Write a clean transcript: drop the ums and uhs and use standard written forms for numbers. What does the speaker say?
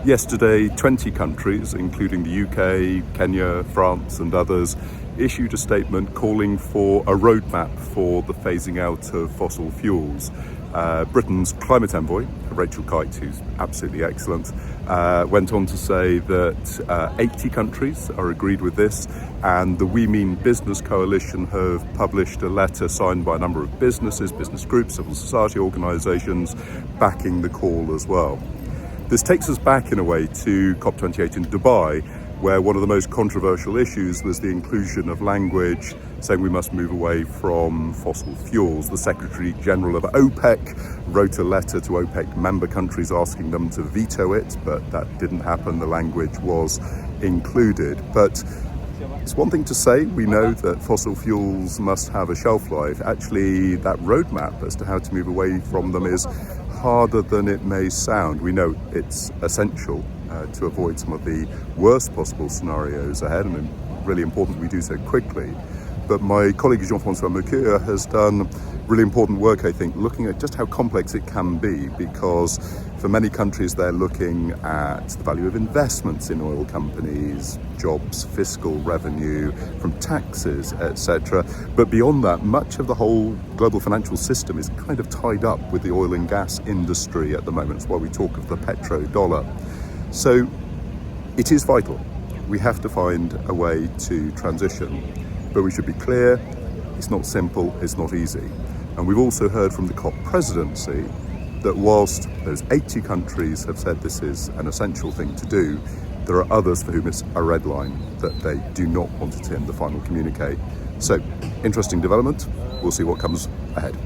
Yesterday, 20 countries, including the UK, Kenya, France and others, issued a statement calling for a roadmap for the phasing out of fossil fuels. Britain's climate envoy, Rachel Kyte, who's absolutely excellent, went on to say that 80 countries are agreed with this, and the We Mean Business Coalition have published a letter signed by a number of businesses, business groups, civil society organisations, backing the call as well. This takes us back in a way to COP28 in Dubai, where one of the most controversial issues was the inclusion of language saying we must move away from fossil fuels. The Secretary General of OPEC wrote a letter to OPEC member countries asking them to veto it, but that didn't happen. The language was included. But it's one thing to say we know that fossil fuels must have a shelf life. Actually, that roadmap as to how to move away from them is harder than it may sound. We know it's essential to avoid some of the worst possible scenarios ahead, and really important we do so quickly. But my colleague Jean-François Mercure has done really important work, I think, looking at just how complex it can be, because for many countries they're looking at the value of investments in oil companies, jobs, fiscal revenue from taxes, etc. But beyond that, much of the whole global financial system is kind of tied up with the oil and gas industry at the moment. That's why we talk of the petrodollar. So it is vital. We have to find a way to transition. But we should be clear, it's not simple, it's not easy. And we've also heard from the COP presidency that whilst those 80 countries have said this is an essential thing to do, there are others for whom it's a red line, that they do not want it in the final communique. So, interesting development. We'll see what comes ahead.